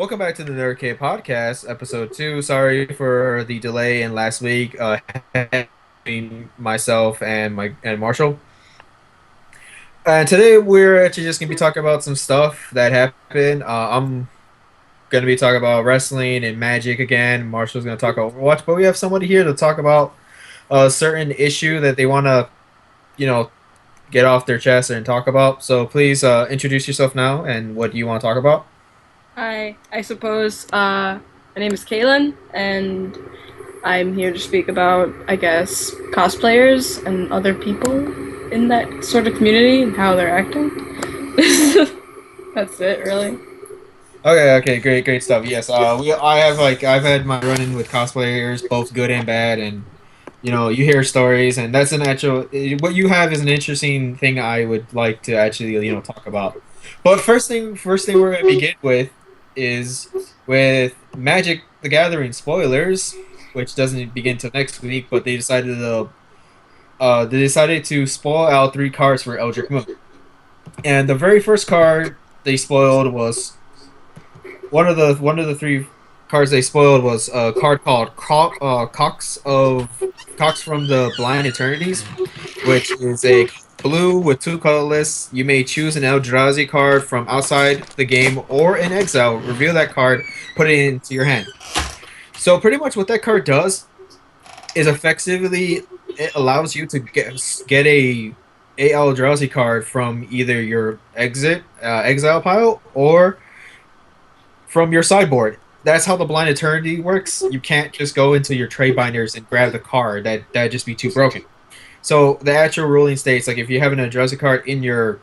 Welcome back to the Nerd Cave Podcast, episode 2. Sorry for the delay in last week between myself and Marshall. And today we're actually just gonna be talking about some stuff that happened. I'm gonna be talking about wrestling and magic again. Marshall's gonna talk about Overwatch, but we have somebody here to talk about a certain issue that they want to, you know, get off their chest and talk about. So please introduce yourself now and what do you want to talk about? Hi, I suppose. My name is Kaylin, and I'm here to speak about, I guess, cosplayers and other people in that sort of community and how they're acting. That's it, really. Okay, great stuff. Yes, I've had my run-in with cosplayers, both good and bad, and you hear stories, and that's an actual what you have is an interesting thing I would like to actually talk about. But first thing we're gonna begin with is with Magic the Gathering spoilers, which doesn't begin till next week, but they decided to spoil out 3 cards for Eldritch Moon, and the very first card they spoiled was one of the 3 cards they spoiled was a card called Cox from the Blind Eternities, which is a blue with 2 colorless. You may choose an Eldrazi card from outside the game or in exile. Reveal that card, put it into your hand. So pretty much what that card does is effectively it allows you to get a Eldrazi card from either your exile pile or from your sideboard. That's how the Blind Eternity works. You can't just go into your trade binders and grab the card. That'd just be too broken. So the actual ruling states like if you have an Eldrazi card in your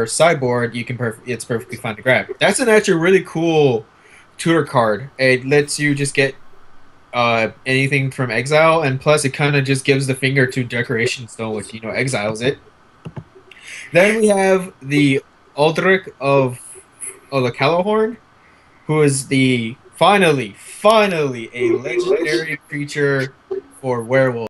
sideboard, it's perfectly fine to grab. That's an actually really cool tutor card. It lets you just get anything from exile, and plus it kind of just gives the finger to Decoration Stone, which exiles it. Then we have the Aldrich of the Callahorn, who is the finally a legendary creature for werewolves.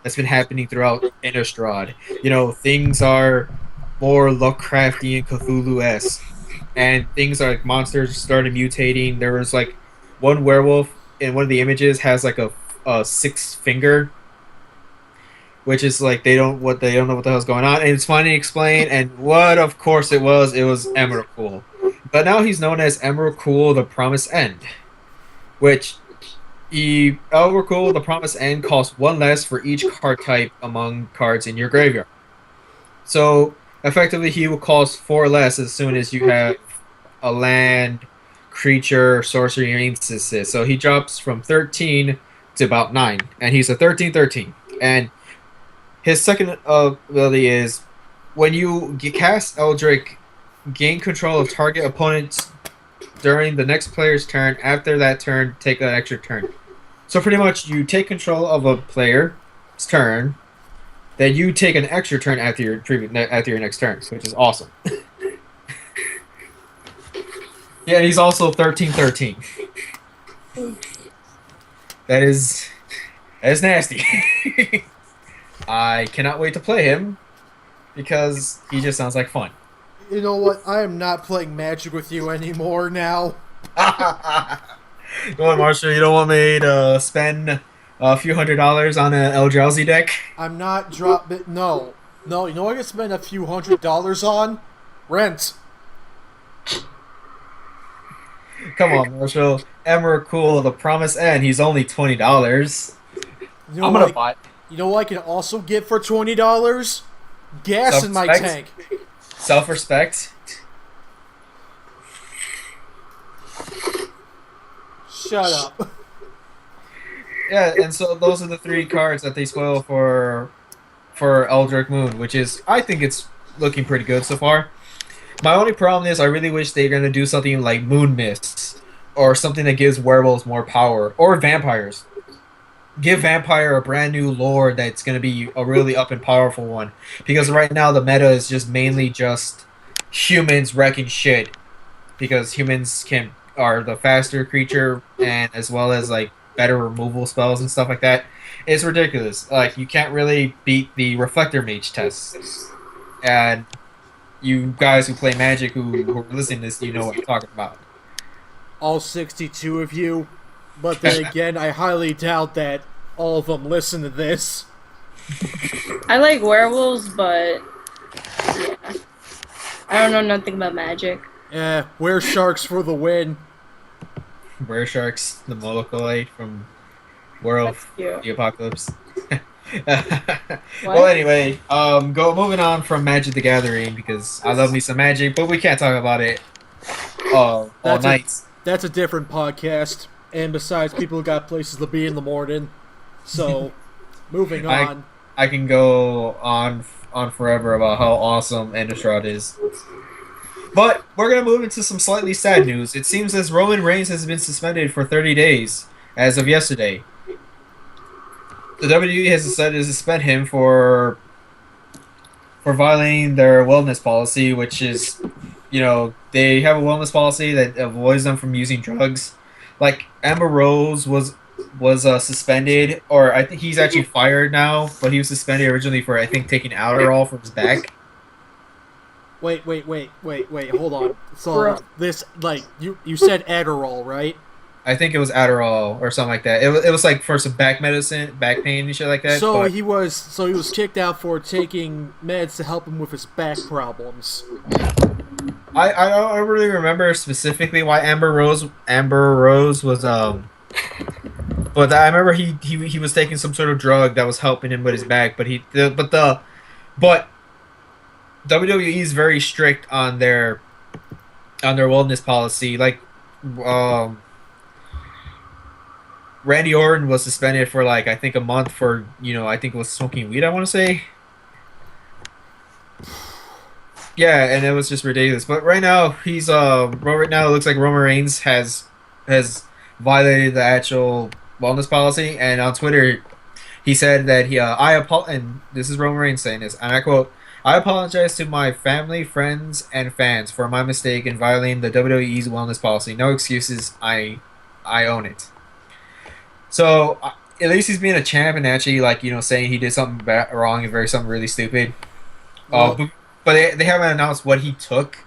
That's been happening throughout Innistrad. Things are more Lovecraftian, Cthulhu-esque, and things like monsters started mutating. There was like one werewolf in one of the images has like a 6 finger, which is like they don't know what the hell's going on, and it's finally explained. And what, of course, it was Emrakul, but now he's known as Emrakul, the Promised End, which Elrakul, the Promised End, costs 1 less for each card type among cards in your graveyard. So effectively, he will cost 4 less as soon as you have a land, creature, sorcery, or instances. So he drops from 13 to about 9, and he's a 13/13. And his second ability is when you cast Eldritch, gain control of target opponents during the next player's turn. After that turn, take an extra turn. So pretty much, you take control of a player's turn. then you take an extra turn after your next turn, which is awesome. Yeah, and he's also 13-13. That is nasty. I cannot wait to play him because he just sounds like fun. You know what? I am not playing Magic with you anymore now. Go on, Marshall. You don't want me to spend a few $100s on an Eldrazi deck? I'm not dropping. No. No, you know what I can spend a few $100s on? Rent. Come on, Marshall. Emrakul, the Promised End. He's only $20. You know I'm gonna buy it. You know what I can also get for $20? Gas in my tank. Self-respect. Shut up. Yeah, and so those are the 3 cards that they spoil for Eldritch Moon, which is, I think it's looking pretty good so far. My only problem is I really wish they're going to do something like Moon Mist, or something that gives werewolves more power, or vampires. Give Vampire a brand new lore that's going to be a really up and powerful one. Because right now the meta is just mainly just humans wrecking shit. Because humans are the faster creature, and as well as like better removal spells and stuff like that. It's ridiculous. Like, you can't really beat the Reflector Mage tests. And you guys who play Magic who are listening to this, you know what I'm talking about. All 62 of you. But then again, I highly doubt that all of them listen to this. I like werewolves, but yeah. I don't know nothing about Magic. Sharks for the win. Sharks, the Molochoid from World of the Apocalypse. Well, anyway, moving on from Magic the Gathering, because I love me some Magic, but we can't talk about it all night. That's a different podcast. And besides, people got places to be in the morning. So, moving on. I can go on forever about how awesome Innistrad is. But we're going to move into some slightly sad news. It seems as Roman Reigns has been suspended for 30 days, as of yesterday. The WWE has decided to suspend him for violating their wellness policy, which is, they have a wellness policy that avoids them from using drugs. Like, Amber Rose was suspended, or I think he's actually fired now, but he was suspended originally for, I think, taking Adderall for his back. Wait, hold on. So, this, like, you said Adderall, right? I think it was Adderall or something like that. It was like for some back medicine, back pain and shit like that. So he was kicked out for taking meds to help him with his back problems. I don't really remember specifically why Amber Rose was but I remember he was taking some sort of drug that was helping him with his back, but WWE is very strict on their wellness policy. Like, Randy Orton was suspended for, like, I think a month for, I think it was smoking weed, I want to say. Yeah, and it was just ridiculous. But right now, it looks like Roman Reigns has violated the actual wellness policy, and on Twitter, he said that and this is Roman Reigns saying this, and I quote, "I apologize to my family, friends, and fans for my mistake in violating the WWE's wellness policy. No excuses. I own it." So, at least he's being a champ and actually, like, saying he did something wrong and something really stupid. But they haven't announced what he took.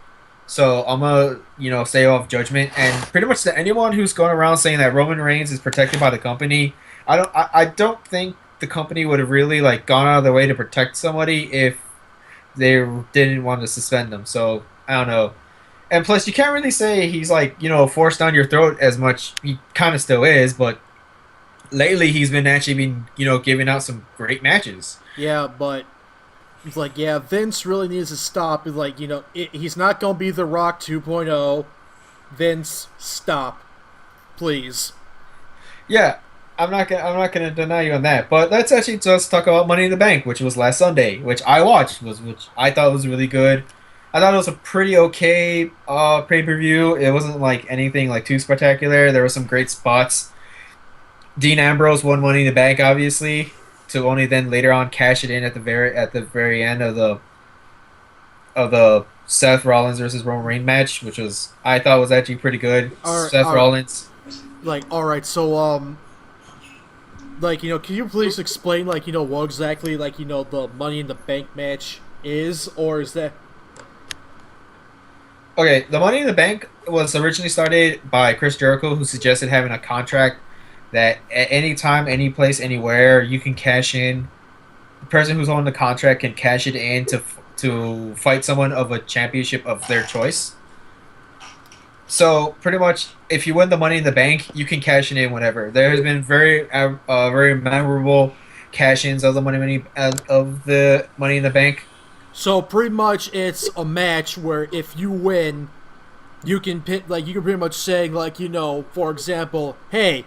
So, I'm going to, stay off judgment. And pretty much to anyone who's going around saying that Roman Reigns is protected by the company, I don't think the company would have really, like, gone out of their way to protect somebody if they didn't want to suspend them. So, I don't know. And plus, you can't really say he's, like, forced down your throat as much. He kind of still is, but lately he's been giving out some great matches. Yeah, but it's like, Vince really needs to stop. It's like, he's not going to be The Rock 2.0. Vince, stop. Please. Yeah, I'm not gonna deny you on that. But let's actually just talk about Money in the Bank, which was last Sunday, which I watched, which I thought was really good. I thought it was a pretty okay pay-per-view. It wasn't like anything like too spectacular. There were some great spots. Dean Ambrose won Money in the Bank, obviously. to only then later on cash it in at the very end of the Seth Rollins versus Roman Reigns match, which was I thought was actually pretty good. Seth Rollins, like, all right, so like, can you please explain, like, what exactly, like, the Money in the Bank match is, or is that? Okay, the Money in the Bank was originally started by Chris Jericho, who suggested having a contract that at any time, any place, anywhere, you can cash in. The person who's on the contract can cash it in to fight someone of a championship of their choice. So pretty much, if you win the Money in the Bank, you can cash it in whenever. There has been very memorable cash-ins of the Money in the Bank. So pretty much, it's a match where if you win, you can pretty much say, like, for example, hey,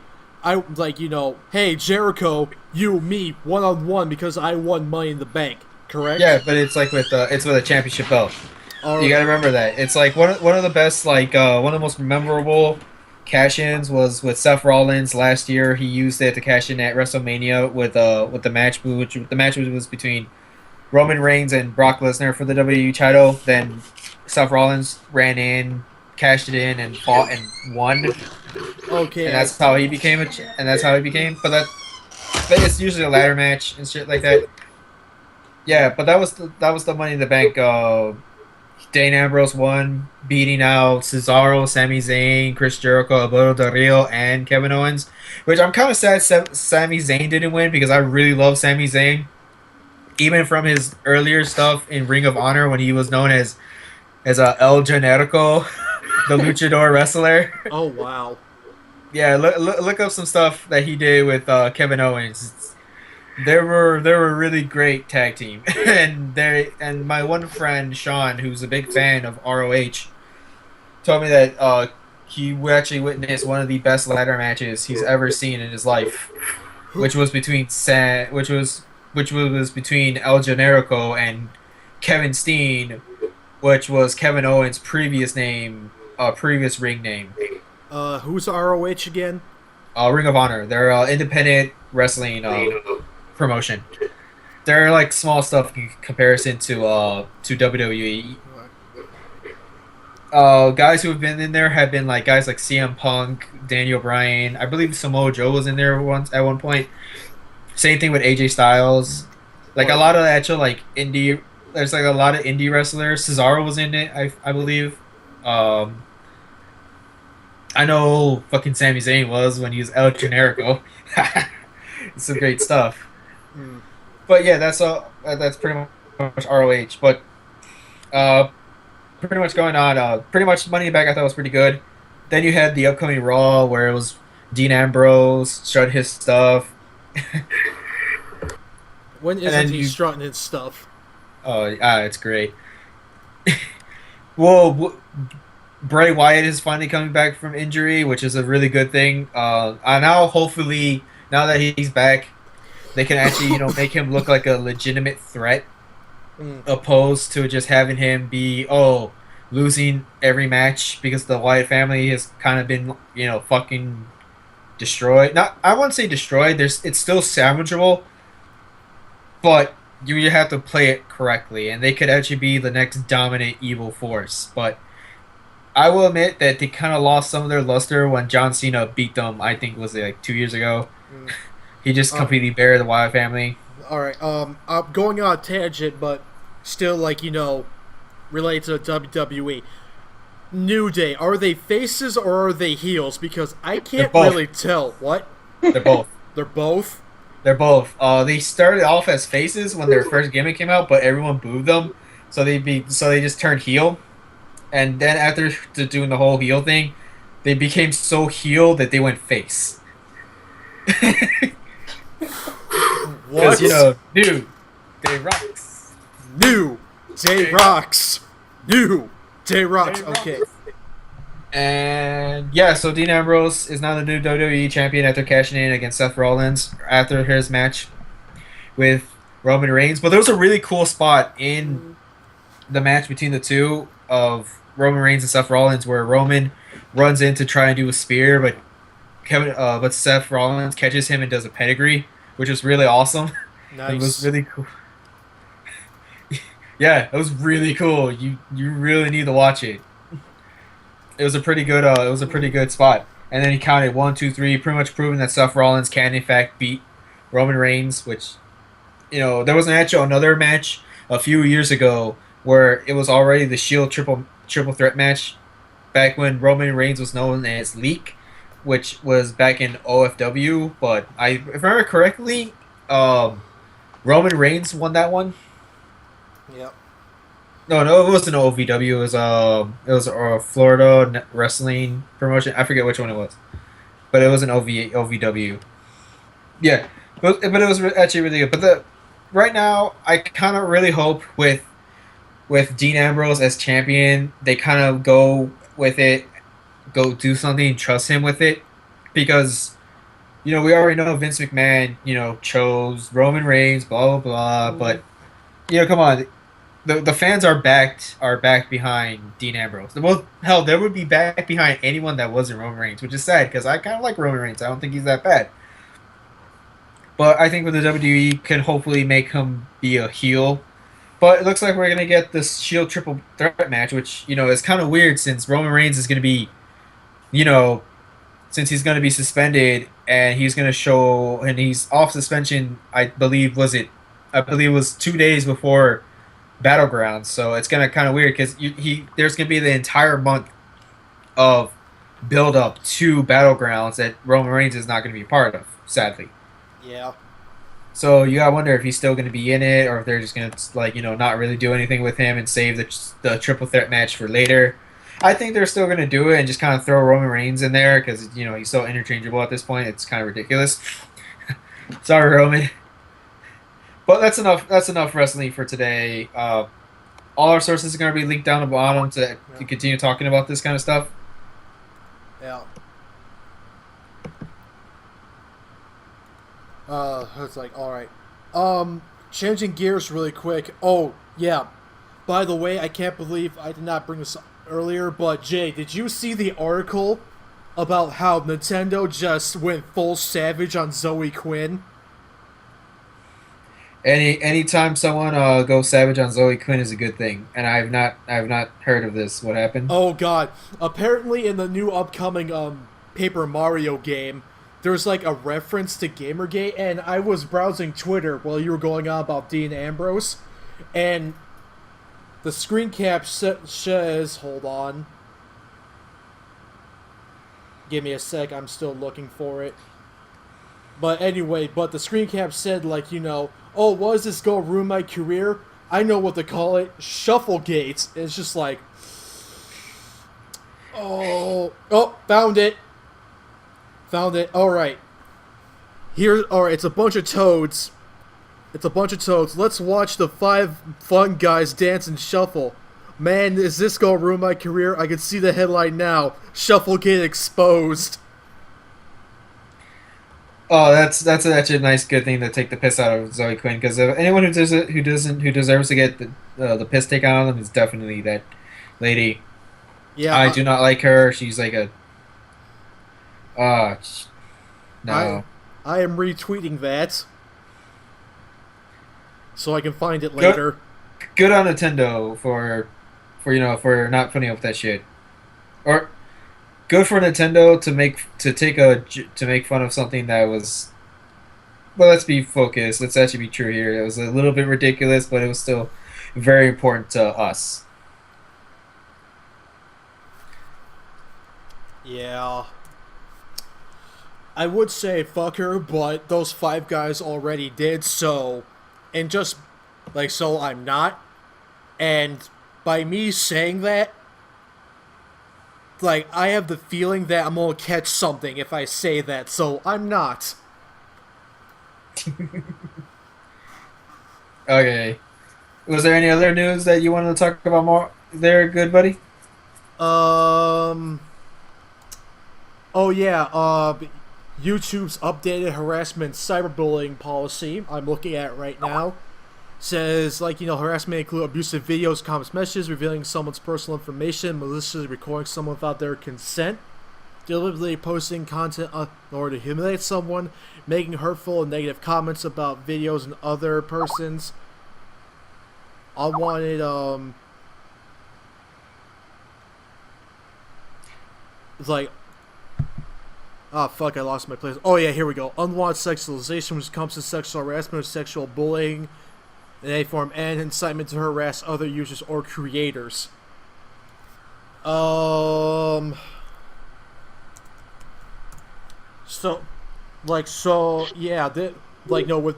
hey, Jericho, you, me, 1-on-1 because I won Money in the Bank. Correct? Yeah, but it's like with a championship belt. You gotta remember that. It's like one of the best, like one of the most memorable cash-ins was with Seth Rollins last year. He used it to cash in at WrestleMania with the match, which the match was between Roman Reigns and Brock Lesnar for the WWE title. Then Seth Rollins ran in, cashed it in, and fought and won. Okay. And that's how he became But it's usually a ladder match and shit like that. Yeah, but that was the Money in the Bank. Dean Ambrose won, beating out Cesaro, Sami Zayn, Chris Jericho, Alberto Del Rio, and Kevin Owens. Which I'm kind of sad Sami Zayn didn't win because I really love Sami Zayn. Even from his earlier stuff in Ring of Honor when he was known as El Generico, the luchador wrestler. Oh, wow. Yeah, look up some stuff that he did with Kevin Owens. They were really great tag team, and my one friend Sean, who's a big fan of ROH, told me that he actually witnessed one of the best ladder matches he's ever seen in his life, which was between between El Generico and Kevin Steen, which was Kevin Owens' previous ring name. Who's ROH again? Ring of Honor. They're independent wrestling promotion. They're like small stuff in comparison to WWE. Guys who have been in there have been like guys like CM Punk, Daniel Bryan. I believe Samoa Joe was in there at one point. Same thing with AJ Styles. Like a lot of actual like indie. There's like a lot of indie wrestlers. Cesaro was in it, I believe. I know fucking Sami Zayn was when he was El Generico. It's some great stuff. But yeah, that's pretty much ROH. But pretty much going on. Pretty much Money in the Bank I thought was pretty good. Then you had the upcoming Raw where it was Dean Ambrose showed his stuff. When isn't he strutting his stuff? Oh, it's great. Well, Bray Wyatt is finally coming back from injury, which is a really good thing. Now, hopefully, now that he's back, they can actually, make him look like a legitimate threat, opposed to just having him be, losing every match because the Wyatt family has kind of been, fucking destroyed. Not, I wouldn't say destroyed. It's still salvageable, but you have to play it correctly, and they could actually be the next dominant evil force. But I will admit that they kind of lost some of their luster when John Cena beat them. I think was like 2 years ago. He just completely buried the Wyatt family. All right. I'm going on a tangent, but still, related to WWE. New Day, are they faces or are they heels? Because I can't really tell. What? They're both. They're both? They're both. They started off as faces when their first gimmick came out, but everyone booed them, so they just turned heel. And then after doing the whole heel thing, they became so heel that they went face. What? New Day rocks. New Day rocks. New Day rocks. Okay. And yeah, so Dean Ambrose is now the new WWE champion after cashing in against Seth Rollins after his match with Roman Reigns. But there was a really cool spot in the match between the two of Roman Reigns and Seth Rollins where Roman runs in to try and do a spear, but Seth Rollins catches him and does a pedigree, which was really awesome. It was Nice. really cool. Yeah, it was really cool. You really need to watch it. It was a pretty good it was a pretty good spot. And then he counted 1, 2, 3, pretty much proving that Seth Rollins can in fact beat Roman Reigns, which there was actually another match a few years ago where it was already the Shield triple threat match back when Roman Reigns was known as Leak, which was back in OFW. But if I remember correctly, Roman Reigns won that one. Yep. No, it wasn't OVW. It was a Florida wrestling promotion. I forget which one it was, but it was an OVW. Yeah, but it was actually really good. But right now, I kind of really hope with Dean Ambrose as champion, they kind of go with it, go do something, trust him with it, because we already know Vince McMahon, chose Roman Reigns, blah blah blah. But come on, the fans are back behind Dean Ambrose. Well, hell, they would be back behind anyone that wasn't Roman Reigns, which is sad because I kind of like Roman Reigns. I don't think he's that bad. But I think with the WWE can hopefully make him be a heel. But it looks like we're gonna get this Shield triple threat match, which is kind of weird since Roman Reigns is gonna be, since he's gonna be suspended and he's gonna show and he's off suspension. I believe it was 2 days before Battlegrounds, so it's gonna kind of weird because there's gonna be the entire month of build up to Battlegrounds that Roman Reigns is not gonna be part of, sadly. Yeah. So you gotta wonder if he's still gonna be in it, or if they're just gonna not really do anything with him and save the triple threat match for later. I think they're still gonna do it and just kind of throw Roman Reigns in there because he's so interchangeable at this point. It's kind of ridiculous. Sorry, Roman. But that's enough. That's enough wrestling for today. All our sources are going to be linked down the bottom to continue talking about this kind of stuff. Yeah. It's like, alright. Changing gears really quick. Oh, yeah. By the way, I can't believe I did not bring this up earlier, but Jay, did you see the article about how Nintendo just went full savage on Zoey Quinn? Anytime someone goes savage on Zoey Quinn is a good thing, and I have not heard of this. What happened? Oh god! Apparently, in the new upcoming Paper Mario game, there's like a reference to Gamergate, and I was browsing Twitter while you were going on about Dean Ambrose, and the screen cap says, "Hold on, give me a sec. I'm still looking for it." But anyway, the screen cap said oh, what is this gonna ruin my career? I know what to call it. Shufflegate. It's just like, oh, found it. Alright. Alright, it's a bunch of toads. Let's watch the 5 fun guys dance and shuffle. Man, is this gonna ruin my career? I can see the headline now. Shufflegate exposed. Oh, that's actually a nice, good thing to take the piss out of Zoey Quinn, because anyone who deserves to get the piss taken out of them is definitely that lady. Yeah, I do not like her. She's like a no. I am retweeting that so I can find it later. Good on Nintendo for not putting up with that shit. Or good for Nintendo to make fun of something that was. Well, let's be focused. Let's actually be true here. It was a little bit ridiculous, but it was still very important to us. Yeah. I would say fuck her, but those 5 guys already did, so. And just. So I'm not. And by me saying that. I have the feeling that I'm gonna catch something if I say that, so I'm not. Okay. Was there any other news that you wanted to talk about more there, good buddy? Oh yeah, YouTube's updated harassment cyberbullying policy I'm looking at right now says, harassment include abusive videos, comments, messages, revealing someone's personal information, maliciously recording someone without their consent. deliberately posting content in order to humiliate someone, making hurtful and negative comments about videos and other persons, unwanted, it's like, oh fuck, I lost my place. Oh yeah, here we go. Unwanted sexualization, which comes to sexual harassment or sexual bullying in any form, and incitement to harass other users or creators. With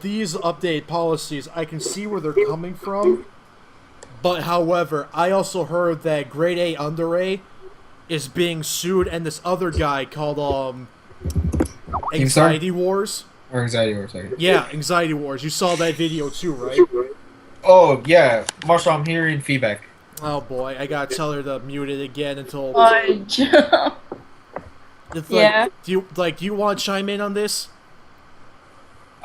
these updated policies, I can see where they're coming from. But however, I also heard that Grade A Under A is being sued, and this other guy called Anxiety Wars. Or Anxiety Wars, sorry. Yeah, Anxiety Wars. You saw that video too, right? Oh yeah, Marshall, I'm hearing feedback. Oh boy, I gotta tell her to mute it again until. It's like, yeah. Do you want to chime in on this?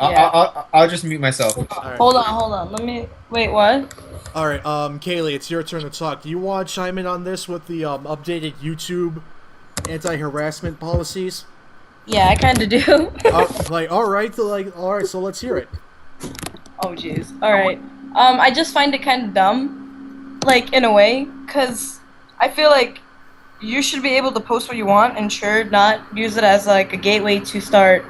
Yeah. I'll just mute myself. Right. Hold on. Let me. Wait, what? All right, Kaylee, it's your turn to talk. Do you want to chime in on this with the updated YouTube anti-harassment policies? Yeah, I kind of do. All right, so let's hear it. Oh, jeez. All right. I just find it kind of dumb, like in a way, because I feel like you should be able to post what you want and sure not use it as like a gateway to start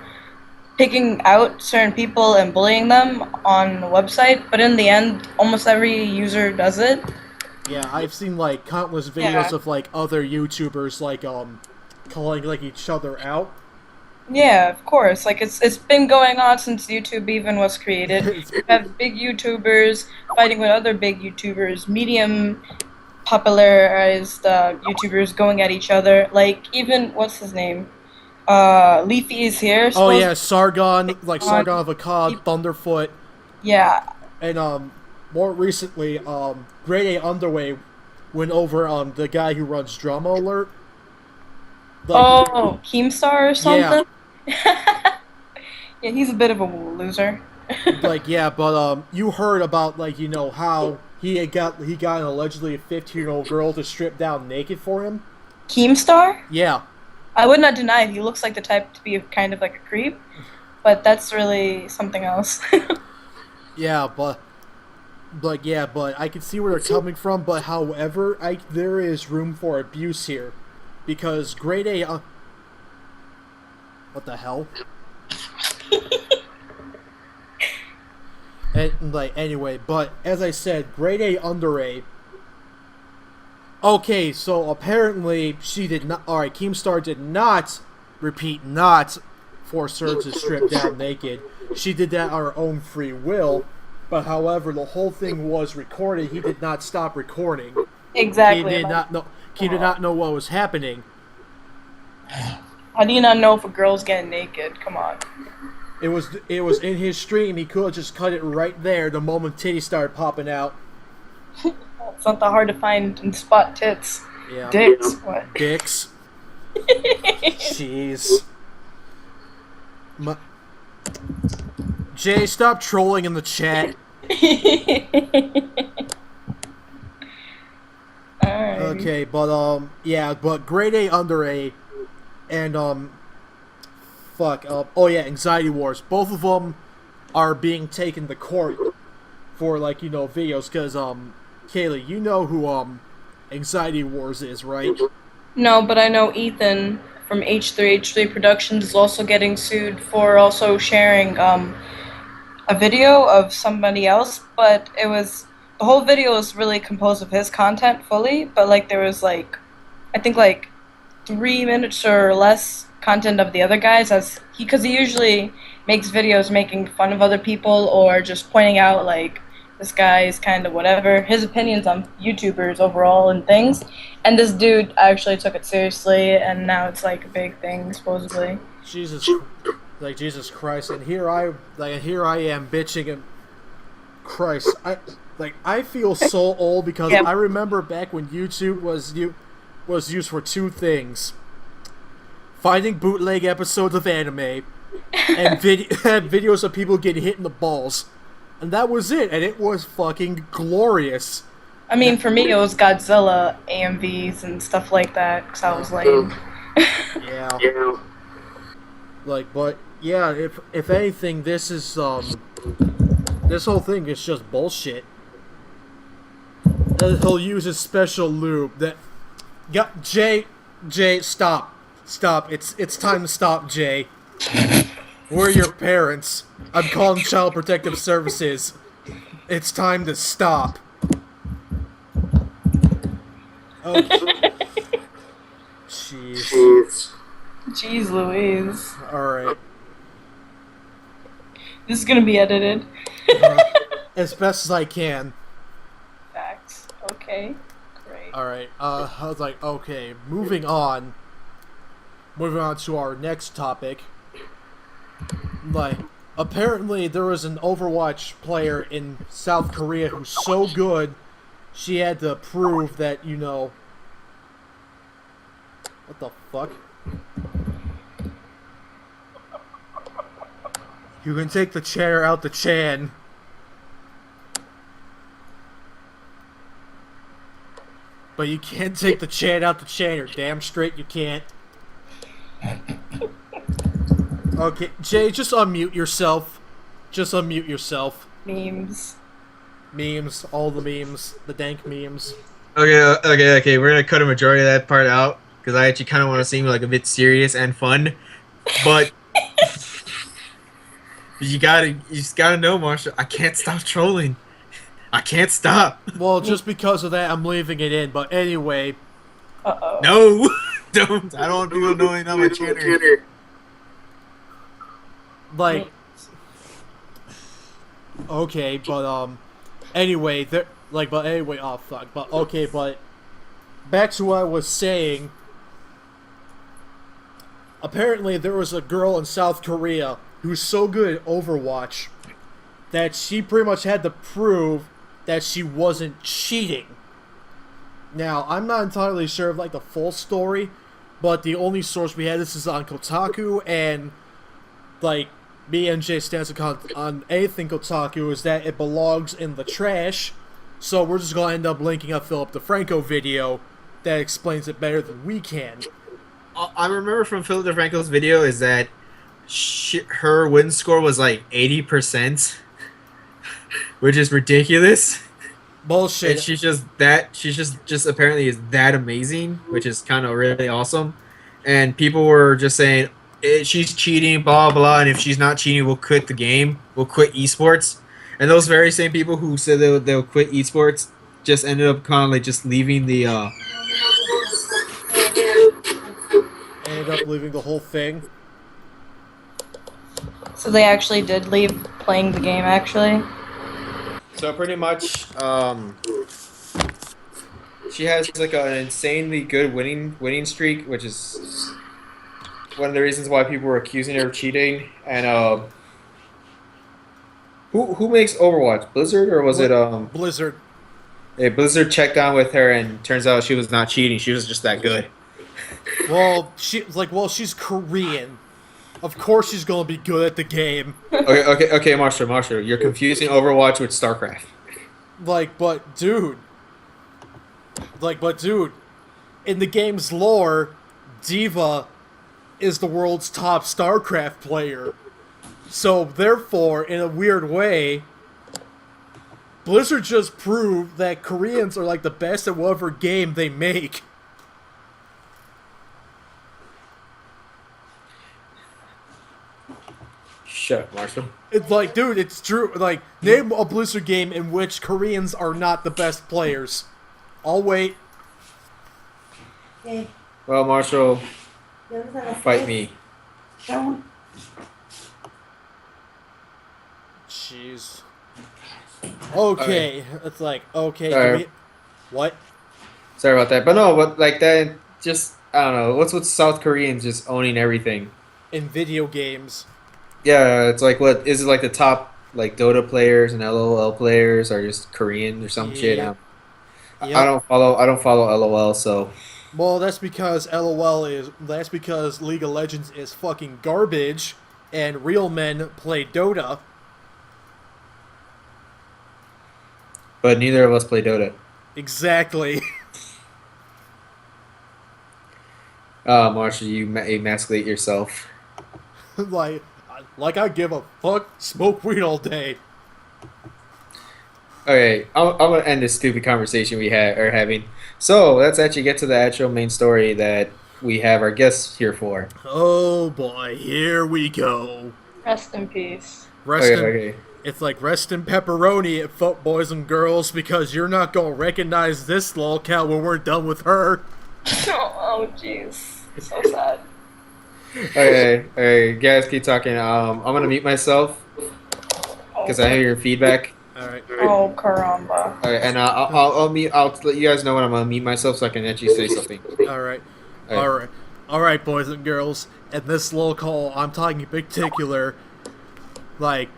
picking out certain people and bullying them on the website, but in the end almost every user does it. Yeah, I've seen like countless videos of like other YouTubers like calling like each other out. Yeah, of course. Like it's been going on since YouTube even was created. You have big YouTubers fighting with other big YouTubers, medium popularized YouTubers going at each other. Like even what's his name? Leafy is here. Oh yeah, Sargon, like Sargon of Akkad, Thunderfoot. Yeah. And more recently, Grade A Underway went over the guy who runs Drama Alert. Like, Keemstar or something? Yeah. Yeah, he's a bit of a loser. But you heard about how he got an allegedly 15-year-old girl to strip down naked for him? Keemstar? Yeah. I would not deny it. He looks like the type to be kind of like a creep, but that's really something else. but I can see where they're coming from. But however, there is room for abuse here, because Grade A. What the hell? Anyway, but as I said, Grade A Under A. Okay, so apparently she did not. Alright, Keemstar did not, repeat, not force her to strip down naked. She did that on her own free will, but however, the whole thing was recorded. He did not stop recording. Exactly. He did not know what was happening. How do you not know if a girl's getting naked? Come on. It was in his stream. He could have just cut it right there the moment titties started popping out. It's not that hard to find and spot tits. Yeah. Dicks. What? Dicks. Jeez. Jay, stop trolling in the chat. Alright. Okay, but Grade A Under A and Anxiety Wars. Both of them are being taken to court for videos because Kaylee, you know who Anxiety Wars is, right? No, but I know Ethan from H3 Productions is also getting sued for also sharing a video of somebody else, but the whole video was really composed of his content fully, but there was I think 3 minutes or less content of the other guys, because he usually makes videos making fun of other people or just pointing out this guy is kind of whatever, his opinions on YouTubers overall and things. And this dude actually took it seriously, and now it's a big thing, supposedly. Jesus Christ! And here I am bitching and Christ, I feel so old because I remember back when YouTube was used for 2 things: finding bootleg episodes of anime and videos of people getting hit in the balls. And that was it, and it was fucking glorious. I mean, for me, it was Godzilla AMVs and stuff like that, because I was lame. Yeah. Like, but yeah, if anything, this is this whole thing is just bullshit. He'll use his special lube that. Yeah, Jay, stop. It's time to stop, Jay. We're your parents. I'm calling Child Protective Services. It's time to stop. Okay. Jeez. Jeez Louise. Alright. This is gonna be edited. As best as I can. Facts. Okay. Great. Alright, I was like, okay, moving on. Moving on to our next topic. Like, apparently there was an Overwatch player in South Korea who's so good, she had to prove that, you know... What the fuck? You can take the chair out the chan. But you can't take the chan out the chan. You're damn straight you can't. Okay, Jay, just unmute yourself. Just unmute yourself. Memes. Memes, all the memes, the dank memes. Okay. We're gonna cut a majority of that part out because I actually kind of want to seem like a bit serious and fun, but you just gotta know, Marshall. I can't stop trolling. I can't stop. Well, just because of that, I'm leaving it in. But anyway. Uh-oh. No, don't. I don't want people knowing on my channel. Like. Okay, but anyway, oh fuck. But okay, but back to what I was saying. Apparently, there was a girl in South Korea who's so good at Overwatch that she pretty much had to prove that she wasn't cheating. Now, I'm not entirely sure of like the full story, but the only source we had, this is on Kotaku, and like me and Jay stance on anything Kotaku is that it belongs in the trash. So we're just gonna end up linking a Philip DeFranco video that explains it better than we can. I remember from Philip DeFranco's video is that her win score was like 80%, which is ridiculous. Bullshit. And she's just apparently is that amazing, which is kind of really awesome. And people were just saying she's cheating, blah blah, and if she's not cheating, we'll quit the game. We'll quit esports. And those very same people who said they'll quit esports just ended up kind of like just leaving the. Ended up leaving the whole thing. So they actually did leave playing the game, actually? So pretty much, she has like an insanely good winning streak, which is one of the reasons why people were accusing her of cheating. And who makes Overwatch? Blizzard, or was it Blizzard? Yeah, Blizzard checked on with her, and turns out she was not cheating. She was just that good. Well, she's Korean. Of course she's gonna be good at the game. Okay, Marshall, you're confusing Overwatch with StarCraft. But dude, in the game's lore, Diva is the world's top StarCraft player. So therefore, in a weird way, Blizzard just proved that Koreans are like the best at whatever game they make. Shut up, Marshall. It's like, dude, it's true. Like, name a Blizzard game in which Koreans are not the best players. I'll wait. Well, Marshall, fight me. Jeez. Okay, it's like, okay, Sorry. what? Sorry about that, but no, but like that, just I don't know. What's with South Koreans just owning everything? In video games. Yeah, it's like what is it like the top like Dota players and LOL players are just Korean or some shit. Yep. I don't follow LOL, so. Well, that's because League of Legends is fucking garbage, and real men play Dota. But neither of us play Dota. Exactly. Marshall, you emasculate yourself. like, I give a fuck. Smoke weed all day. Okay, I'm gonna end this stupid conversation we are having. So let's actually get to the actual main story that we have our guests here for. Oh boy, here we go. Rest in peace. Rest Okay, in. okay. It's like rest in pepperoni at Foot Boys and Girls because you're not gonna recognize this lolcow when we're done with her. Oh, jeez. So sad. Okay, guys, keep talking. I'm gonna mute myself because I hear your feedback. All right. Oh, caramba. Alright, and I'll let you guys know when I'm gonna mute myself so I can actually say something. All right. Alright. All right. All right, boys and girls. And this lolcow, I'm talking in particular, like,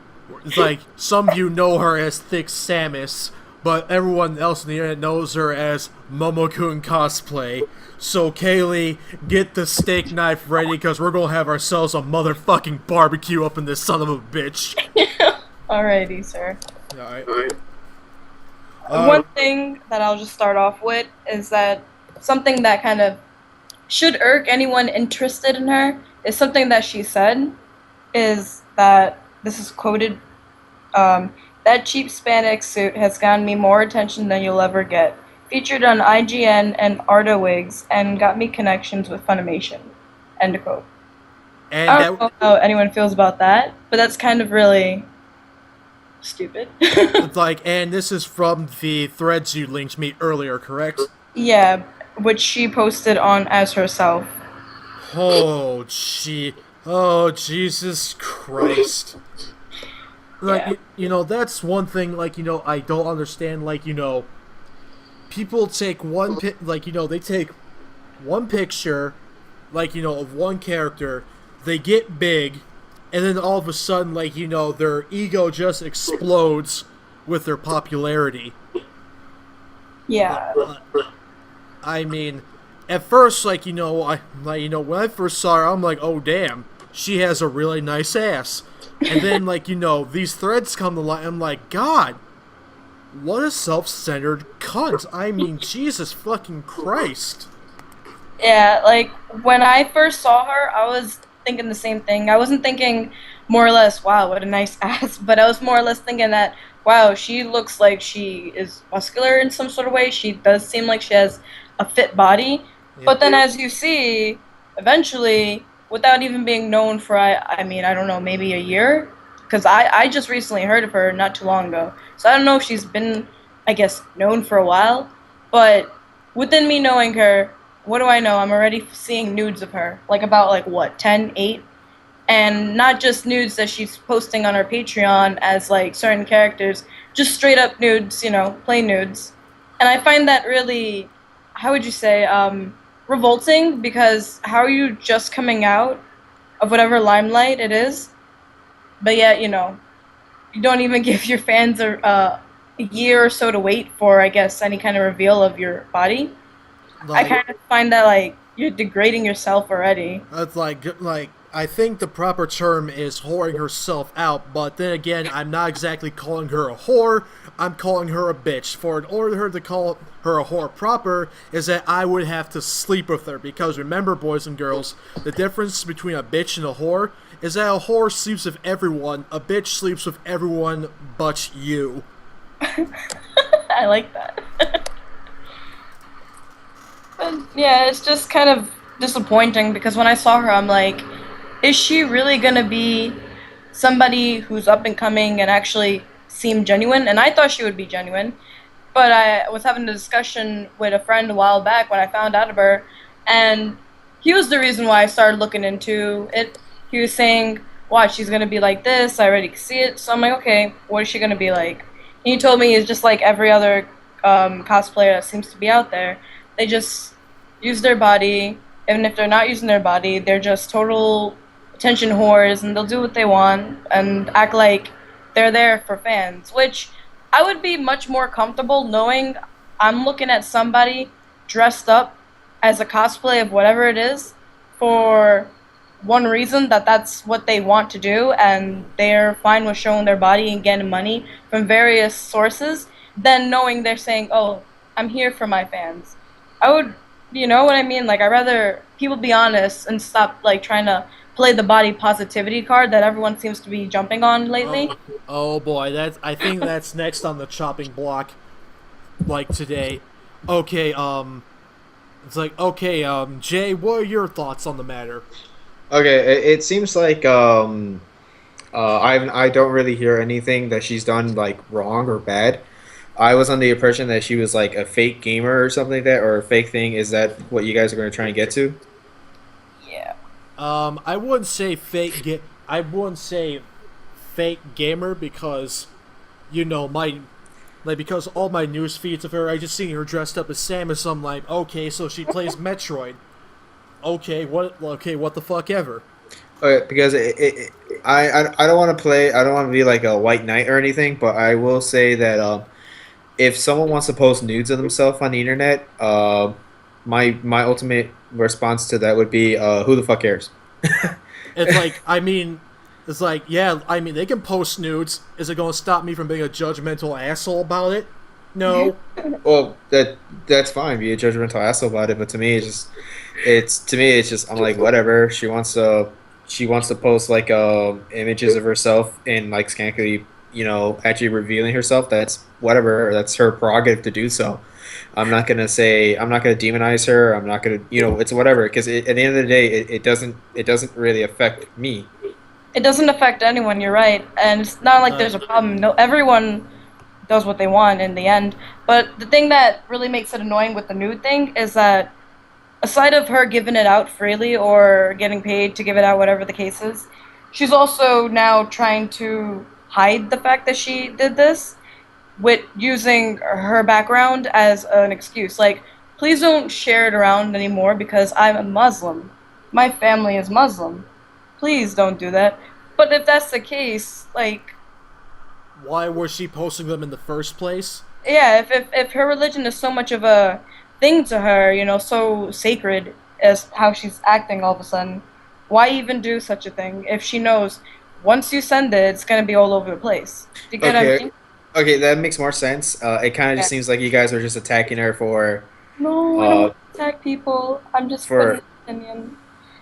it's like some of you know her as Thick Samus, but everyone else on the internet knows her as Momokun Cosplay. So Kaylee, get the steak knife ready because we're gonna have ourselves a motherfucking barbecue up in this son of a bitch. Alrighty, sir. Alright. One thing that I'll just start off with is that something that kind of should irk anyone interested in her is something that she said is that, this is quoted, that cheap spandex suit has gotten me more attention than you'll ever get. Featured on IGN and Arda Wigs and got me connections with Funimation. End quote. And I don't know how anyone feels about that, but that's kind of really stupid. it's like, and this is from the threads you linked me earlier, correct? Yeah, which she posted on as herself. Oh, oh, Jesus Christ. Like, Yeah. you know, that's one thing, like, you know, I don't understand, like, you know, people take they take one picture, like, you know, of one character, they get big, and then all of a sudden, like, you know, their ego just explodes with their popularity. Yeah. I mean, at first, like, you know, when I first saw her, I'm like, oh, damn, she has a really nice ass. And then, like, you know, these threads come to light, I'm like, God, what a self-centered cunt. I mean, Jesus fucking Christ. Yeah, like, when I first saw her, I was thinking the same thing. I wasn't thinking more or less, wow, what a nice ass, but I was more or less thinking that, wow, she looks like she is muscular in some sort of way. She does seem like she has a fit body. Yeah. But then as you see, eventually, without even being known for, I mean, I don't know, maybe a year? Because I just recently heard of her not too long ago. So I don't know if she's been, I guess, known for a while. But within me knowing her, what do I know? I'm already seeing nudes of her. Like about, like, what, 10, 8? And not just nudes that she's posting on her Patreon as, like, certain characters. Just straight up nudes, you know, plain nudes. And I find that really, how would you say, revolting, because how are you just coming out of whatever limelight it is, but yet, you know, you don't even give your fans a year or so to wait for, I guess, any kind of reveal of your body. Like, I kind of find that, like, you're degrading yourself already. it's like, I think the proper term is whoring herself out, but then again, I'm not exactly calling her a whore, I'm calling her a bitch. For in order her to call her a whore proper, is that I would have to sleep with her, because remember, boys and girls, the difference between a bitch and a whore is that a whore sleeps with everyone, a bitch sleeps with everyone but you. I like that. But yeah, it's just kind of disappointing, because when I saw her, I'm like, is she really gonna be somebody who's up and coming and actually seem genuine? And I thought she would be genuine, but I was having a discussion with a friend a while back when I found out of her, and he was the reason why I started looking into it. He was saying, watch, she's gonna be like this, I already see it. So I'm like, okay, what is she gonna be like? And he told me it's just like every other cosplayer that seems to be out there. They just use their body, and if they're not using their body, they're just total attention whores, and they'll do what they want and act like they're there for fans, which I would be much more comfortable knowing I'm looking at somebody dressed up as a cosplay of whatever it is for one reason, that that's what they want to do, and they're fine with showing their body and getting money from various sources, than knowing they're saying, oh, I'm here for my fans. I would, you know what I mean? Like, I'd rather people be honest and stop like trying to play the body positivity card that everyone seems to be jumping on lately. Oh boy, I think that's next on the chopping block, like today. Okay, it's like okay, Jay, what are your thoughts on the matter? Okay, it seems like I don't really hear anything that she's done like wrong or bad. I was under the impression that she was like a fake gamer or something like that, or a fake thing. Is that what you guys are going to try and get to? Yeah. I wouldn't say I wouldn't say fake gamer because, you know, because all my news feeds of her, I just seen her dressed up as Samus. I'm like, okay, so she plays Metroid. Okay, what? Okay, what the fuck ever. Okay, because I don't want to play. I don't want to be like a white knight or anything. But I will say that if someone wants to post nudes of themselves on the internet, my ultimate response to that would be, who the fuck cares? It's like, I mean, it's like, yeah, I mean, they can post nudes. Is it going to stop me from being a judgmental asshole about it? No. Well, that's fine. Be a judgmental asshole about it, but to me, it's just I'm like whatever. She wants to post like images of herself and like scantily, actually revealing herself. That's whatever. That's her prerogative to do so. I'm not gonna demonize her. I'm not gonna, it's whatever. Because at the end of the day, it doesn't really affect me. It doesn't affect anyone, you're right. And it's not like Uh, there's a problem. No, everyone does what they want in the end. But the thing that really makes it annoying with the nude thing is that aside of her giving it out freely or getting paid to give it out, whatever the case is, she's also now trying to hide the fact that she did this with using her background as an excuse. Like, please don't share it around anymore because I'm a Muslim. My family is Muslim. Please don't do that. But if that's the case, like, why was she posting them in the first place? yeah, if her religion is so much of a thing to her, so sacred as how she's acting all of a sudden, why even do such a thing if she knows once you send it, it's gonna be all over the place? Do you get what I Okay, mean? okay, that makes more sense. It kind of Yeah. just seems like you guys are just attacking her No, I don't uh, want to attack people. I'm just putting for an opinion.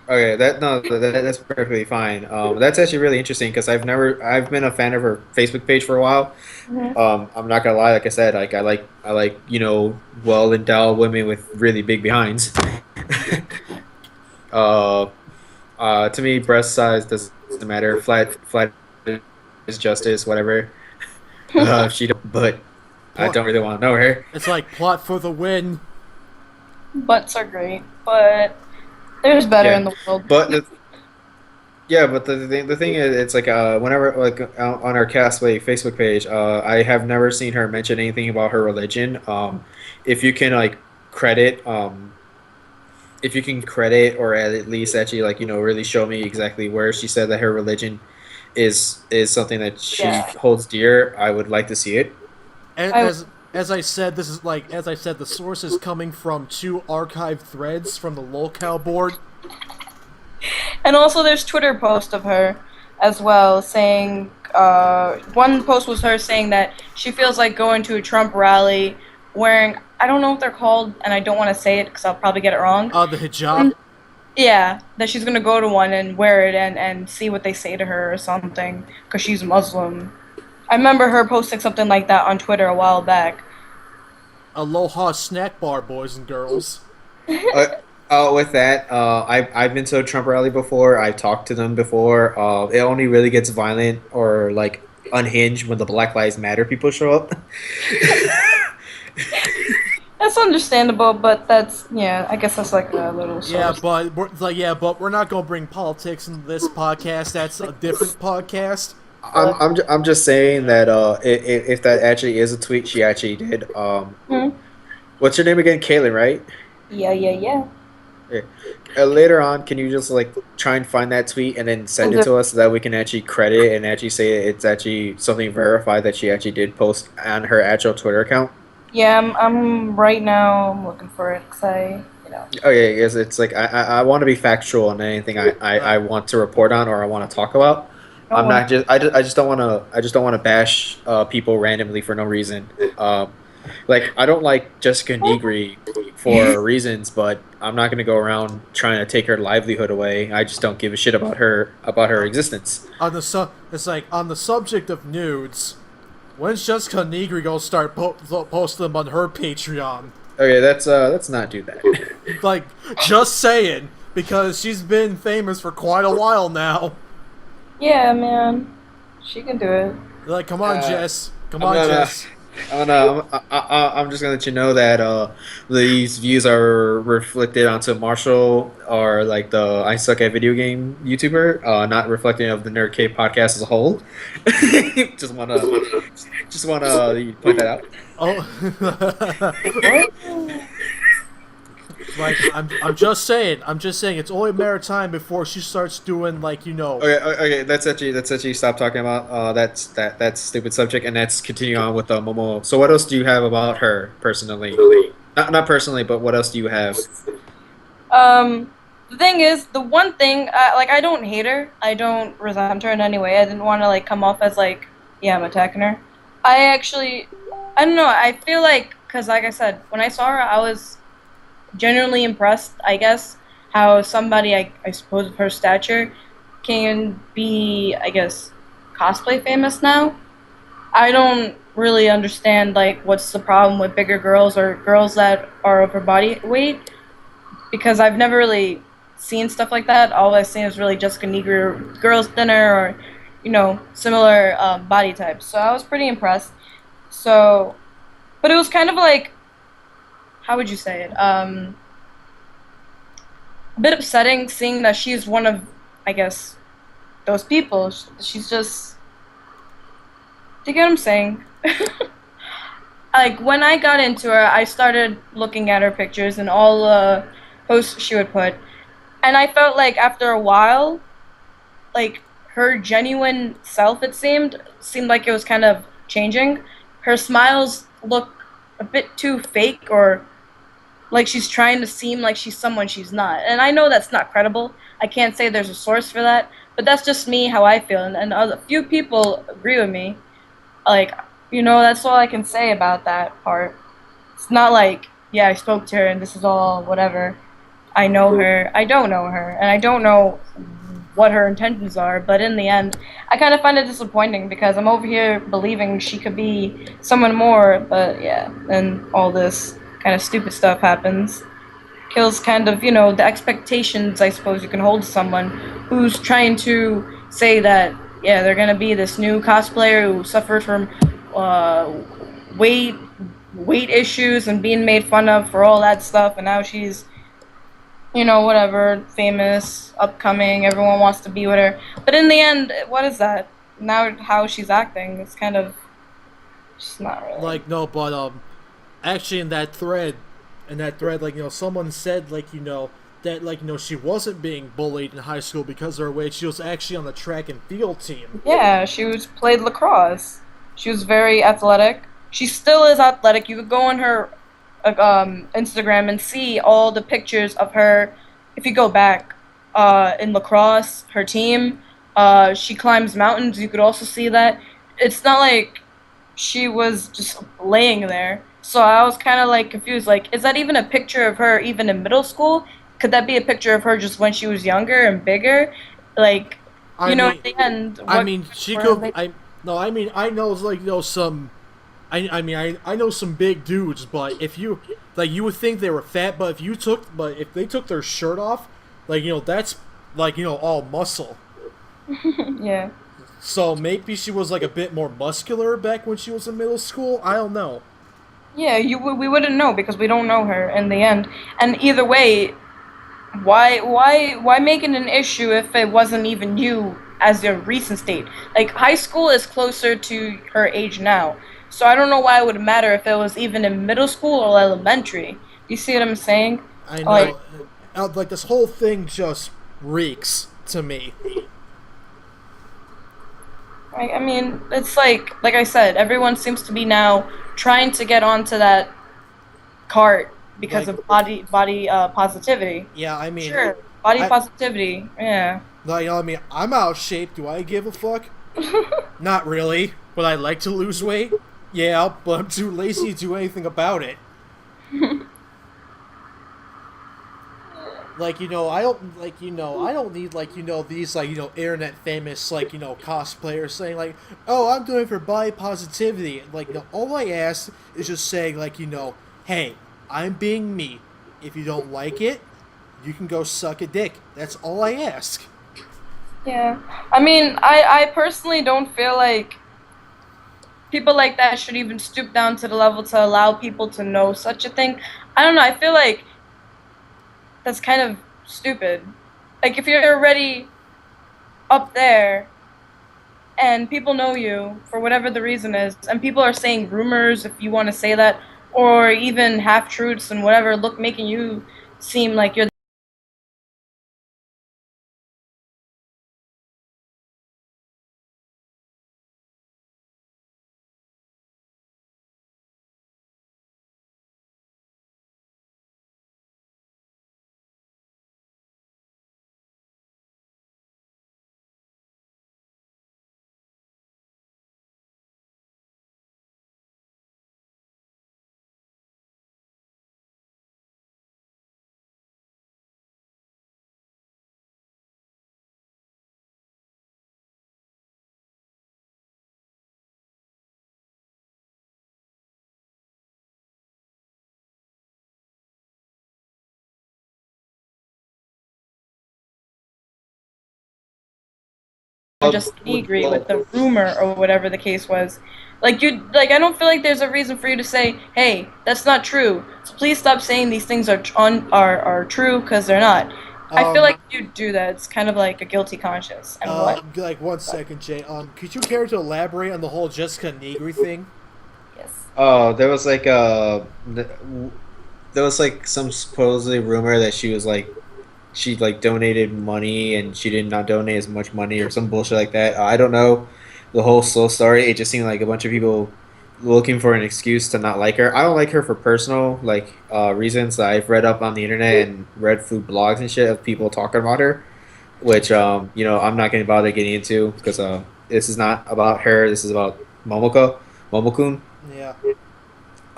Okay, that's perfectly fine. That's actually really interesting because I've been a fan of her Facebook page for a while. Hmm. I'm not gonna lie, like I said, like I like well endowed women with really big behinds. uh, to me, breast size doesn't matter. Flat is justice, whatever. She don't, but I Plot. don't really want to know her. It's like plot for the win. Butts are great, but there's better Yeah, in the world. but the thing is, it's like whenever like on our Castway Facebook page, I have never seen her mention anything about her religion. If you can like credit, if you can credit or at least actually like really show me exactly where she said that her religion is something that she Yeah, holds dear, I would like to see it. And I as I said, this is like as I said, the source is coming from two archived threads from the locale board. and also there's Twitter post of her as well saying one post was her saying that she feels like going to a Trump rally wearing I don't know what they're called and I don't want to say it because I'll probably get it wrong. The hijab. Yeah, that she's gonna go to one and wear it and see what they say to her or something because she's Muslim. I remember her posting something like that on Twitter a while back. Aloha snack bar, boys and girls. Uh, with that, I've been to a Trump rally before. I've talked to them before. It only really gets violent or like unhinged when the Black Lives Matter people show up. That's understandable, but that's yeah. I guess that's like a little sort Yeah, of. but we're not gonna bring politics into this podcast. That's a different podcast. I'm just saying that if that actually is a tweet she actually did. Hmm? What's your name again? Kaylin, right? Yeah, yeah, yeah. Yeah. Later on, can you just like try and find that tweet and then send it Okay. to us so that we can actually credit it and actually say it's actually something verified that she actually did post on her actual Twitter account? Yeah, I'm right now. I'm looking for it because Okay, because it's like I want to be factual on anything I want to report on or I want to talk about. no I'm one. not just I just don't want to bash people randomly for no reason. Like I don't like Jessica Negri for reasons, but I'm not going to go around trying to take her livelihood away. I just don't give a shit about her existence. It's like on the subject of nudes. When's Jessica Negri gonna start posting them on her Patreon? Okay, let's not do that. Like, just saying, because she's been famous for quite a while now. Yeah, man. She can do it. Like, come on, Jess. Come I'm on, gonna, Jess. I'm just gonna let you know that these views are reflected onto Marshall, or like the I suck at video game YouTuber, not reflecting of the Nerd Cave podcast as a whole. just wanna point that out. Oh. Like, I'm just saying, it's only a matter of time before she starts doing, like, you know. Okay. Let's actually stop talking about that's stupid subject, and let's continue on with Momo. So, what else do you have about her personally? Not personally, but what else do you have? The thing is, the one thing, like, I don't hate her. I don't resent her in any way. I didn't want to, like, come off as, like, yeah, I'm attacking her. I don't know, I feel like, because, like I said, when I saw her, I was genuinely impressed, I guess, how somebody, I suppose, of her stature can be, I guess, cosplay famous now. I don't really understand, like, what's the problem with bigger girls or girls that are of her body weight, because I've never really seen stuff like that. All I've seen is really Jessica Negri or girls thinner or, you know, similar body types. So I was pretty impressed. So, but it was kind of like, how would you say it? A bit upsetting seeing that she's one of, I guess, those people. She's just, do you get what I'm saying? Like, when I got into her, I started looking at her pictures and all the posts she would put, and I felt like after a while, like, her genuine self, it seemed like it was kind of changing. Her smiles look a bit too fake, or like she's trying to seem like she's someone she's not. And I know that's not credible. I can't say there's a source for that, but that's just me, how I feel. And a few people agree with me. Like, you know, that's all I can say about that part. It's not like, yeah, I spoke to her and this is all whatever. I know her. I don't know her. And I don't know what her intentions are. But in the end, I kind of find it disappointing because I'm over here believing she could be someone more. But yeah, and all this kind of stupid stuff happens. Kills kind of, you know, the expectations, I suppose, you can hold to someone who's trying to say that, yeah, they're going to be this new cosplayer who suffered from weight issues and being made fun of for all that stuff, and now she's, you know, whatever, famous, upcoming, everyone wants to be with her. But in the end, what is that? Now how she's acting, it's kind of, she's not really. Like, no, but, actually in that thread, like, you know, someone said, like, you know, that, like, you know, she wasn't being bullied in high school because of her weight. She was actually on the track and field team. Yeah, played lacrosse. She was very athletic. She still is athletic. You could go on her Instagram and see all the pictures of her. If you go back in lacrosse, her team, she climbs mountains. You could also see that. It's not like she was just laying there. So I was kind of like confused. Like, is that even a picture of her even in middle school? Could that be a picture of her just when she was younger and bigger? Like, at the end. I mean, she could. I know, like, you know, some. I know some big dudes, but if you, like, you would think they were fat, but if they took their shirt off, like, you know, that's, like, you know, all muscle. Yeah. So maybe she was, like, a bit more muscular back when she was in middle school. I don't know. Yeah, we wouldn't know because we don't know her in the end. And either way, why make it an issue if it wasn't even you as your recent state? Like, high school is closer to her age now. So I don't know why it would matter if it was even in middle school or elementary. Do you see what I'm saying? I know. Like, this whole thing just reeks to me. I mean, it's like I said, everyone seems to be now trying to get onto that cart because of body positivity. Yeah, I mean, sure, positivity. Yeah. Like, I mean, I'm out of shape. Do I give a fuck? Not really. Would I like to lose weight? Yeah, but I'm too lazy to do anything about it. Like, I don't I don't need these internet famous cosplayers saying like, oh, I'm doing it for body positivity. Like, all I ask is just saying like, hey, I'm being me. If you don't like it, you can go suck a dick. That's all I ask. Yeah. I mean, I personally don't feel like people like that should even stoop down to the level to allow people to know such a thing. I don't know. I feel like that's kind of stupid. Like, if you're already up there and people know you for whatever the reason is, and people are saying rumors, if you want to say that, or even half truths and whatever, look, making you seem like you're just agree with the rumor or whatever the case was. Like I don't feel like there's a reason for you to say, "Hey, that's not true." So please stop saying these things are true because they're not. I feel like Um, if you do that, it's kind of like a guilty conscience. And what? like 1 second, Jay. Could you care to elaborate on the whole Jessica Negri thing? Yes. Oh, there was like some supposedly rumor that she like donated money and she did not donate as much money or some bullshit like that. I don't know the whole soul story. It just seemed like a bunch of people looking for an excuse to not like her. I don't like her for personal reasons. I've read up on the internet and read through blogs and shit of people talking about her, which I'm not going to bother getting into because this is not about her. This is about Momokun. Yeah.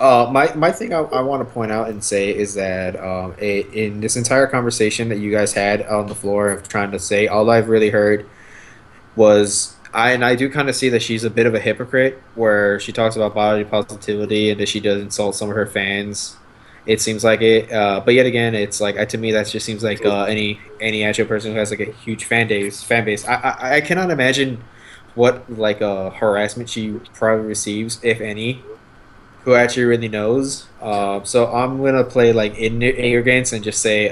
My thing I want to point out and say is that in this entire conversation that you guys had on the floor of trying to say, all I've really heard was I do kind of see that she's a bit of a hypocrite where she talks about body positivity and that she does insult some of her fans. It seems like it, but yet again, it's like to me that just seems like any actual person who has like a huge fan base. I cannot imagine what harassment she probably receives, if any, who actually really knows. So I'm gonna play like in arrogance and just say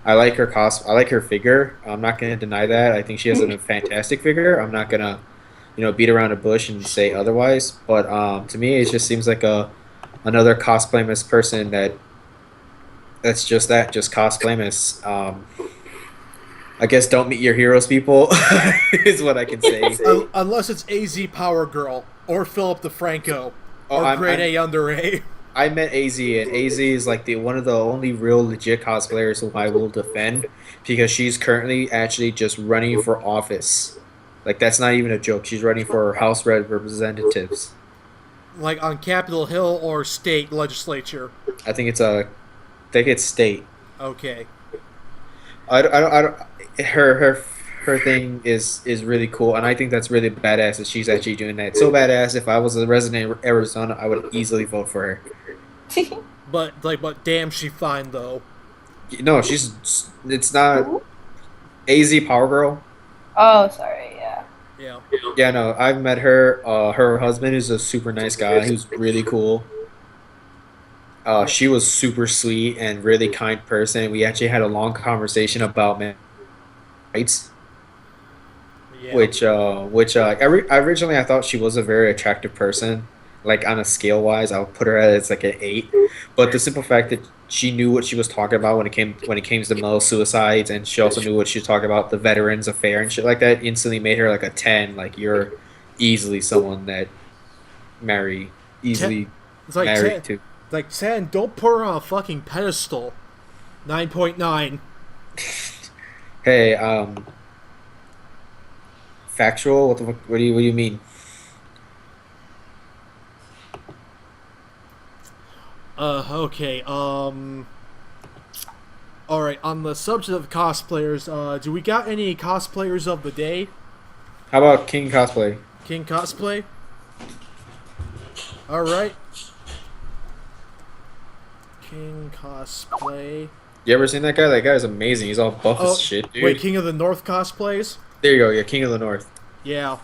I like her I like her figure. I'm not gonna deny that. I think she has a fantastic figure. I'm not gonna beat around the bush and say otherwise. But to me, it just seems like a another cosplaymus person that's just that, just cosplaymus. I guess don't meet your heroes, people, is what I can say. Unless it's AZ Power Girl or Philip DeFranco Oh, or I'm, Grade I'm A Under A. I met AZ, and AZ is like the one of the only real legit cosplayers who I will defend because she's currently actually just running for office. Like that's not even a joke. She's running for House Representatives. Like on Capitol Hill or state legislature. I think I think it's state. Okay. I don't. Her thing is really cool, and I think that's really badass that she's actually doing that. So badass. If I was a resident of Arizona, I would easily vote for her. But damn, she fine though. No, it's not AZ Power Girl. Oh, sorry. Yeah. Yeah. Yeah, no, I've met her. Her husband is a super nice guy who's really cool. She was super sweet and really kind person. We actually had a long conversation about men's rights, Yeah. originally I thought she was a very attractive person. Like on a scale wise, I would put her as like an 8. But the simple fact that she knew what she was talking about when it came to male suicides, and she also knew what she was talking about the veterans affair and shit like that, instantly made her like a 10. Like you're easily someone that marry Ten, easily it's like marry 10. to. Like 10. Don't put her on a fucking pedestal. 9.9. Hey, factual. What the fuck? What do you mean? Okay. All right, on the subject of cosplayers, do we got any cosplayers of the day? How about King Cosplay? King cosplay. All right, King cosplay. You ever seen that guy? That guy's amazing. He's all buff Oh, as shit, dude. wait, King of the North cosplays. There you go. Yeah, King of the North. Yeah.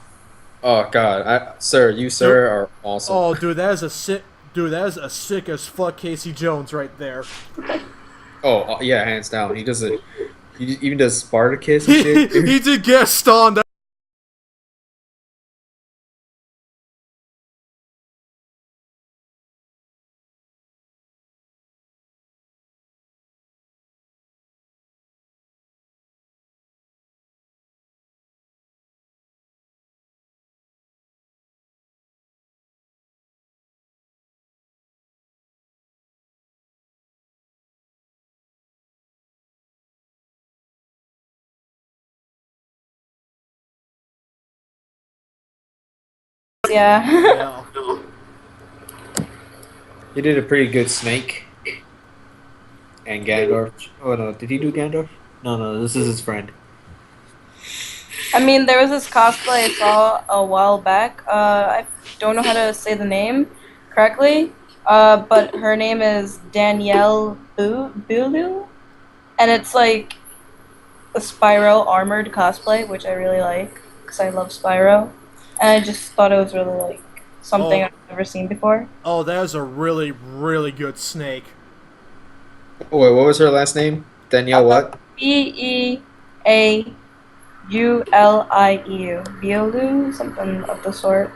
Oh God, sir, you sir are awesome. Oh, dude, that is a sick. Dude, that is a sick as fuck Casey Jones right there. Oh yeah, hands down. He does it. He even does Spartacus and shit. Dude. He did guest on that. Yeah. Yeah. He did a pretty good Snake and Gandalf. Oh no, did he do Gandalf? No, this is his friend. I mean, there was this cosplay I saw a while back. I don't know how to say the name correctly, but her name is Danielle Bulu, and it's like a Spyro armored cosplay, which I really like because I love Spyro, and I just thought it was really like something I've never seen before. Oh, that is a really, really good snake. Oh wait, what was her last name? Danielle what? Beaulieu, Beolu, something of the sort.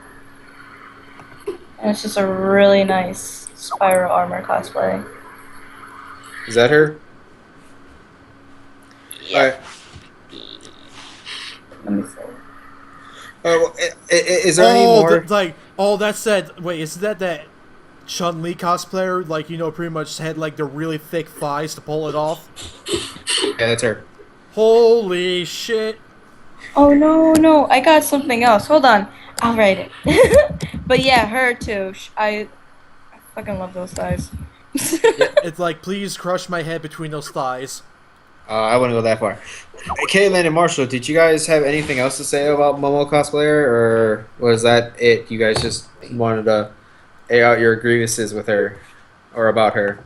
And it's just a really nice Spyro armor cosplay. Is that her? Yeah. Alright. Let me see. Is there any more? That's that. Wait, is that Chun-Li cosplayer? Like, you know, pretty much had like the really thick thighs to pull it off. Yeah, that's her. Holy shit! Oh no, I got something else. Hold on, I'll write it. But yeah, her too. I fucking love those thighs. It's like, please crush my head between those thighs. I wouldn't go that far. Caitlin and Marshall, did you guys have anything else to say about Momo cosplayer, or was that it? You guys just wanted to air out your grievances with her, or about her?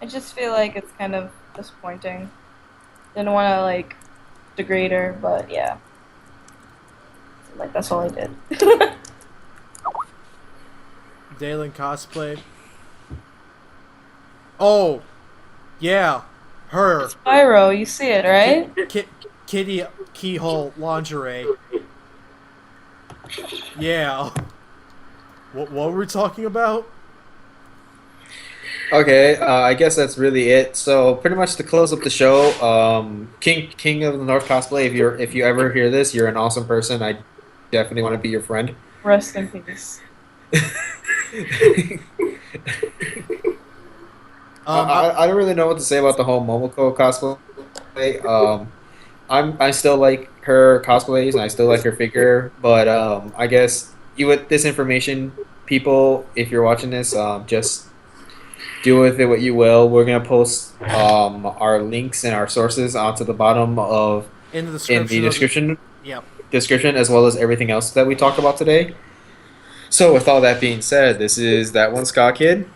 I just feel like it's kind of disappointing. Didn't want to like degrade her, but yeah. Like that's all I did. Dalen cosplay. Oh, yeah, her. Spyro, you see it, right? Kitty keyhole lingerie. Yeah. What were we talking about? Okay, I guess that's really it. So pretty much to close up the show, King of the North cosplay. If you ever hear this, you're an awesome person. I definitely want to be your friend. Rest in peace. I don't really know what to say about the whole Momoko cosplay. I still like her cosplays and I still like her figure, but I guess you with this information, people, if you're watching this, just do with it what you will. We're gonna post our links and our sources onto the bottom of in the description. Description as well as everything else that we talked about today. So with all that being said, this is That One Ska Kid.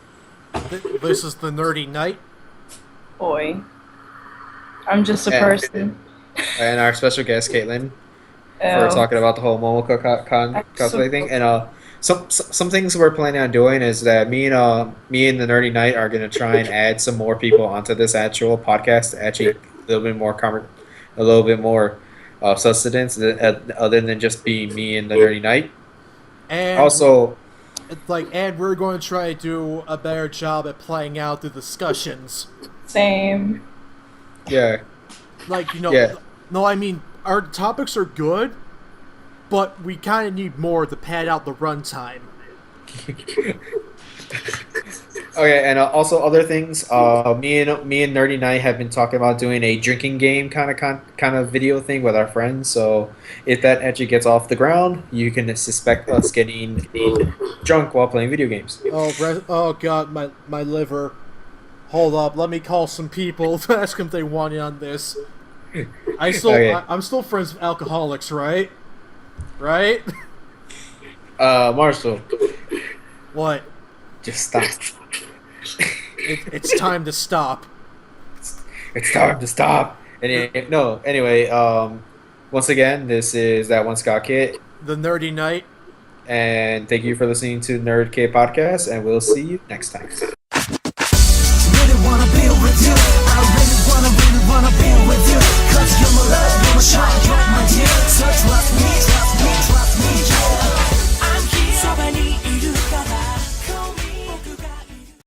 This is the Nerdy Knight. Boy, I'm just a person. And our special guest Caitlin for talking about the whole Momoko cosplay thing. And some things we're planning on doing is that me and the Nerdy Knight are gonna try and add some more people onto this actual podcast to actually a little bit more sustenance other than just being me and the Nerdy Knight. And also, and we're going to try to do a better job at playing out the discussions. Same. Yeah. Yeah. No, I mean, our topics are good, but we kind of need more to pad out the runtime. Okay, and also other things. Me and Nerdy Knight have been talking about doing a drinking game kind of video thing with our friends. So if that actually gets off the ground, you can suspect us getting drunk while playing video games. Oh God, my liver. Hold up, let me call some people to ask them if they want in on this. Okay. I'm still friends with alcoholics, right? Right? Marshall, What? just stop. It's time to stop. It's time to stop. Anyway, once again, this is That One Scott Kit, The Nerdy Night. and thank you for listening to Nerd Kit Podcast, and we'll see you next time.